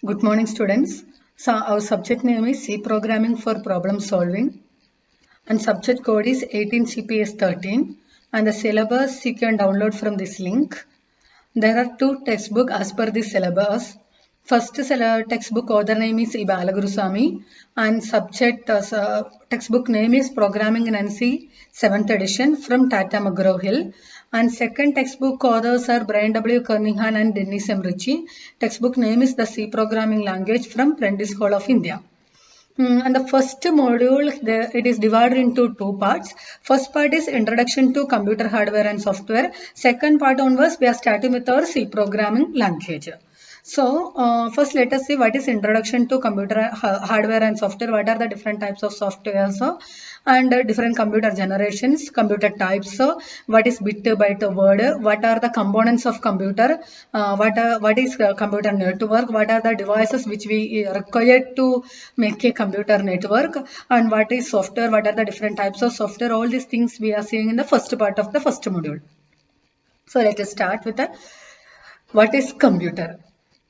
Good morning, students. So our subject name is C Programming for Problem Solving, and subject code is 18CPS13, and the syllabus you can download from this link. There are two textbooks as per the syllabus. First textbook author name is E. Balagurusamy, and subject textbook name is Programming in NC 7th edition from Tata McGraw-Hill. And second textbook authors are Brian W. Kernighan and Dennis M. Ritchie. Textbook name is The C Programming Language from Prentice Hall of India. And the first module, it is divided into two parts. First part is Introduction to Computer Hardware and Software. Second part onwards, we are starting with our C Programming Language. So, first let us see what is Introduction to Computer Hardware and Software. What are the different types of software and different computer generations, computer types. What is bit byte word? What are the components of computer? What is computer network? What are the devices which we require to make a computer network? And what is software? What are the different types of software? All these things we are seeing in the first part of the first module. So let us start with what is computer.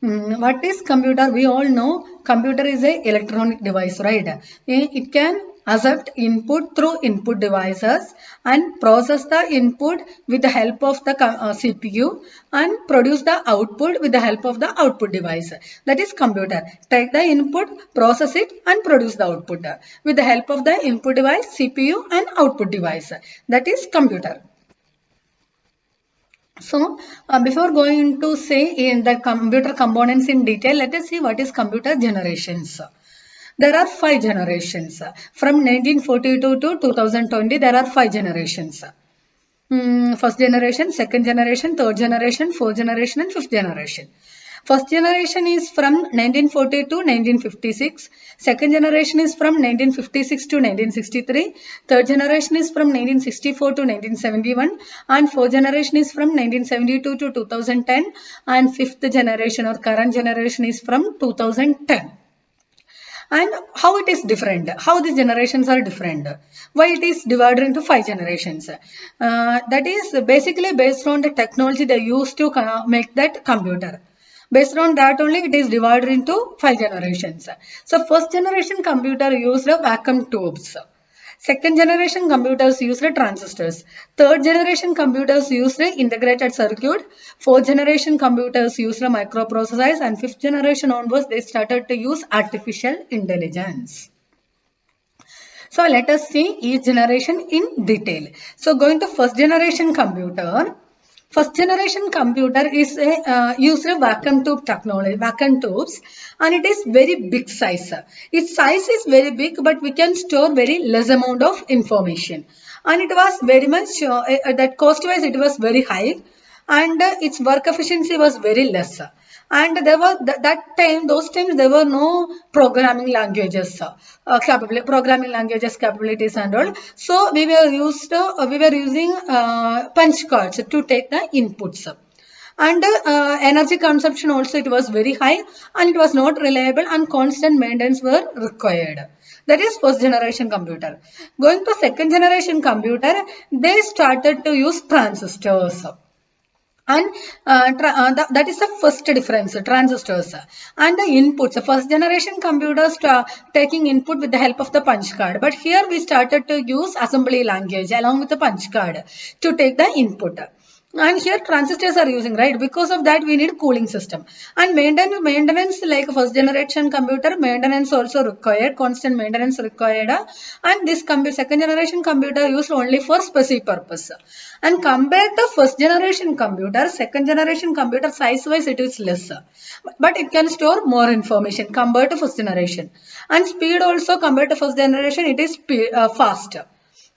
What is computer? We all know computer is a electronic device, right? It can accept input through input devices and process the input with the help of the CPU and produce the output with the help of the output device. That is computer. Take the input, process it and produce the output with the help of the input device, CPU and output device. That is computer. So, before going to say in the computer components in detail, let us see what is computer generations. There are 5 generations. From 1942 to 2020, there are 5 generations. First generation, second generation, third generation, fourth generation and fifth generation. First generation is from 1940 to 1956. Second generation is from 1956 to 1963. Third generation is from 1964 to 1971. And fourth generation is from 1972 to 2010. And fifth generation or current generation is from 2010. And how it is different, how these generations are different, why it is divided into 5 generations. That is basically based on the technology they used to make that computer. Based on that only it is divided into 5 generations. So first generation computer used vacuum tubes. Second generation computers used transistors. Third generation computers used integrated circuit. Fourth generation computers used microprocessors. And fifth generation onwards they started to use artificial intelligence. So let us see each generation in detail. So going to first generation computer. First generation computer is used vacuum tube technology, vacuum tubes, and it is very big size. Its size is very big, but we can store very less amount of information. And it was very much, that cost wise it was very high, and its work efficiency was very less. And there was those times there were no programming languages, programming languages capabilities and all. So we were using punch cards to take the inputs. And energy consumption also it was very high, and it was not reliable, and constant maintenance were required. That is first generation computer. Going to second generation computer, they started to use transistors. And that is the first difference, transistors. And the inputs, first generation computers taking input with the help of the punch card. But here we started to use assembly language along with the punch card to take the input. And here transistors are using, right? Because of that we need cooling system. And maintenance like first generation computer, maintenance also required, constant maintenance required. And this second generation computer used only for specific purpose. And compared to first generation computer, second generation computer size wise it is less. But it can store more information compared to first generation. And speed also compared to first generation it is fast.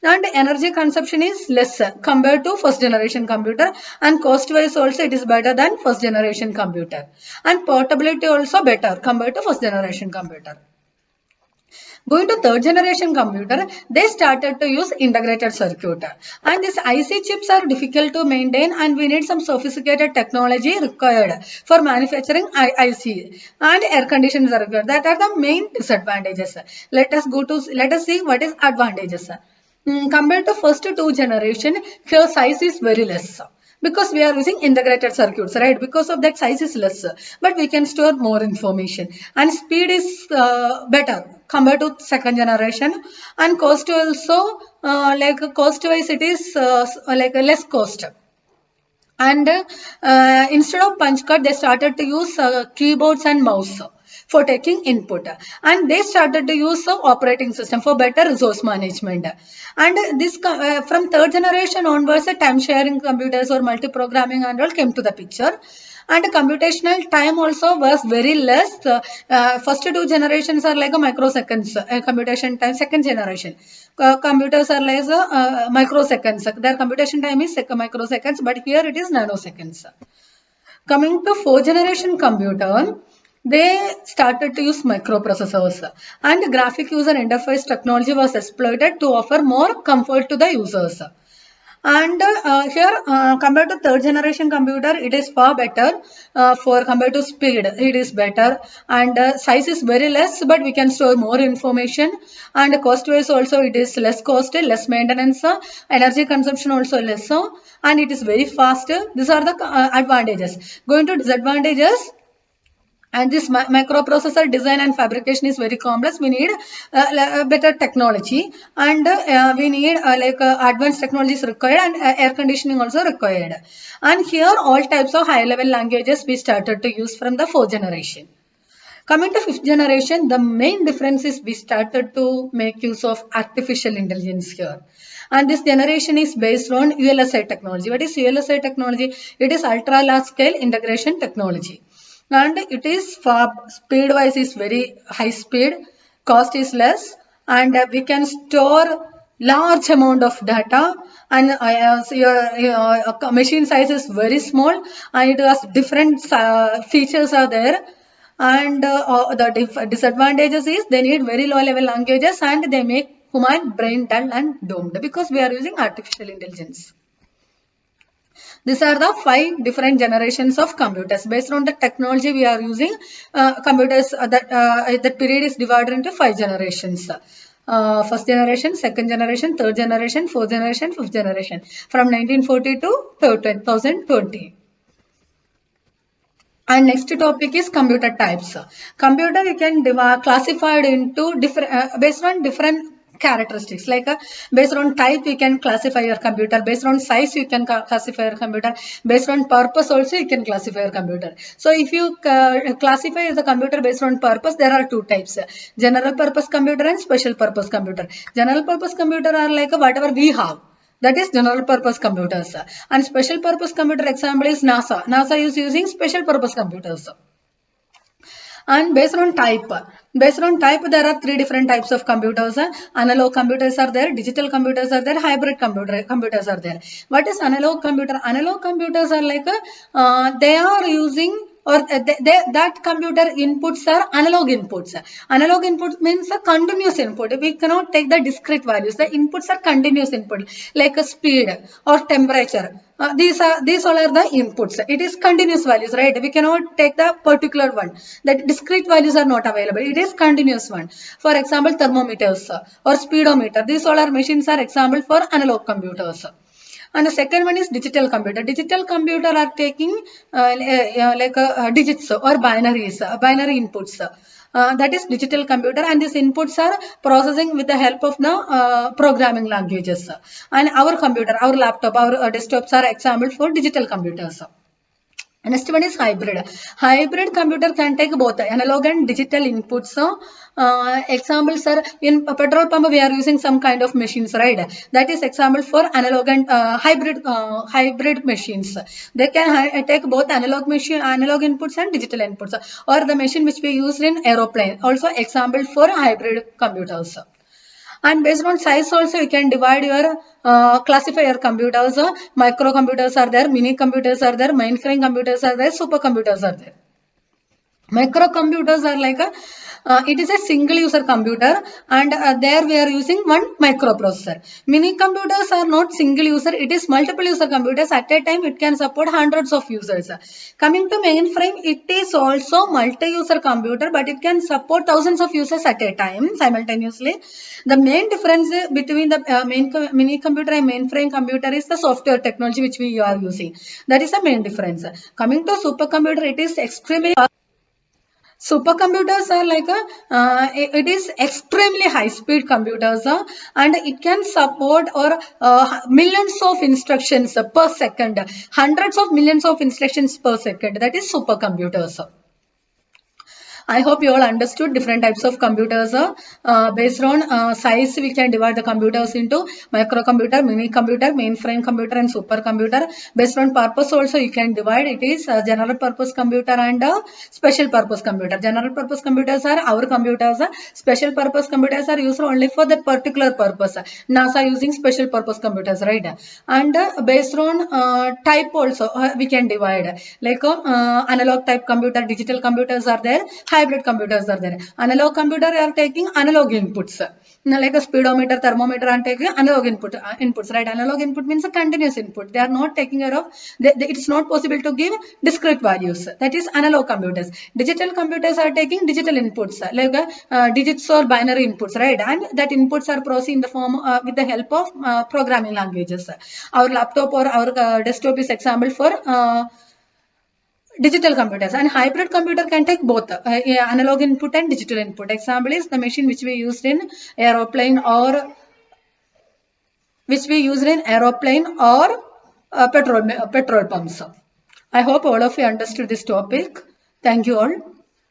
And energy consumption is less compared to first generation computer, and cost wise also it is better than first generation computer, and portability also better compared to first generation computer. Going to third generation computer, they started to use integrated circuit, and these IC chips are difficult to maintain, and we need some sophisticated technology required for manufacturing IC, and air conditioners are required. That are the main disadvantages. Let us see what is advantages. Compared to first two generation, here size is very less. because we are using integrated circuits, right? Because of that, size is less, but we can store more information, and speed is better compared to second generation, and cost also, like cost wise it is like a less cost. And instead of punch card, they started to use keyboards and mouse for taking input, and they started to use operating system for better resource management. And this from third generation onwards, the time sharing computers or multi-programming and all came to the picture, and computational time also was very less. First two generations are like a microseconds computation time. Second generation computers are like microseconds. Their computation time is microseconds, but here it is nanoseconds. Coming to fourth generation computer, they started to use microprocessors, and graphic user interface technology was exploited to offer more comfort to the users. And here, compared to third generation computer, it is far better. For compared to speed, it is better, and size is very less, but we can store more information. And cost wise also, it is less costly, less maintenance, energy consumption also less, and it is very fast. These are the advantages. Going to disadvantages, and this microprocessor design and fabrication is very complex. We need better technology, and we need advanced technologies required, and air conditioning also required. And here all types of high level languages we started to use from the fourth generation. Coming to fifth generation, the main difference is we started to make use of artificial intelligence here. And this generation is based on ULSI technology. What is ULSI technology? It is ultra large scale integration technology, and it is far speed wise is very high speed, cost is less, and we can store large amount of data, and so your machine size is very small, and it has different features are there. And the disadvantages is they need very low level languages, and they make human brain dull and doomed because we are using artificial intelligence. These are the 5 different generations of computers. Based on the technology we are using, computers that period is divided into 5 generations. First generation, second generation, third generation, fourth generation, fifth generation, from 1940 to 2020. And next topic is computer types. Computer you can classify it into different based on different characteristics, like based on type you can classify your computer, based on size you can classify your computer, based on purpose also you can classify your computer. So if you classify the computer based on purpose, there are 2 types: general purpose computer and special purpose computer. General purpose computer are like whatever we have, that is general purpose computers, and special purpose computer example is NASA is using special purpose computers. And based on type there are 3 different types of computers. Analog computers are there, digital computers are there, hybrid computers are there. What is analog computer? Analog computers are like they are using, or that computer inputs are analog inputs. Analog input means a continuous input. We cannot take the discrete values. The inputs are continuous input, like a speed or temperature. These all are the inputs. It is continuous values, right? We cannot take the particular one. That discrete values are not available. It is continuous one. For example, thermometers or speedometer. These all are machines are example for analog computers. And the second one is digital computer. Digital computer are taking digits or binaries, binary inputs. That is digital computer, and these inputs are processing with the help of the programming languages. And our computer, our laptop, our desktops are example for digital computers. Next one is hybrid. Hybrid computer can take both analog and digital inputs. Examples are in a petrol pump we are using some kind of machines, right? That is example for analog and hybrid machines. They can take both analog inputs and digital inputs. Or the machine which we use in aeroplane, also example for hybrid computers. And based on size also you can divide your classify your computers. Micro computers are there, mini computers are there, mainframe computers are there, supercomputers are there. Microcomputers are like it is a single user computer, and there we are using one microprocessor. Mini computers are not single user, it is multiple user computers. At a time it can support hundreds of users. Coming to mainframe, it is also multi-user computer, but it can support thousands of users at a time simultaneously. The main difference between the mini computer and mainframe computer is the software technology which we are using. That is the main difference. Coming to supercomputer, it is extremely supercomputers are like it is extremely high speed computers, and it can support or millions of instructions per second, hundreds of millions of instructions per second. That is supercomputers. I hope you all understood different types of computers. Based on size, we can divide the computers into microcomputer, mini computer, mainframe computer, and supercomputer. Based on purpose also, you can divide. It is general purpose computer and special purpose computer. General purpose computers are our computers. Special purpose computers are used only for that particular purpose. NASA using special purpose computers, right? And based on type also, we can divide. Like analog type computer, digital computers are there. Hybrid computers are there. Analog computer are taking analog inputs. Now, like a speedometer, thermometer are taking analog inputs, right? Analog input means a continuous input. They are not taking care of, it's not possible to give discrete values. That is analog computers. Digital computers are taking digital inputs, like digits or binary inputs, right? And that inputs are processed in the form with the help of programming languages. Our laptop or our desktop is example for digital computers, and hybrid computer can take both analog input and digital input. Example is the machine which we used in aeroplane or petrol pumps. I hope all of you understood this topic. Thank you all.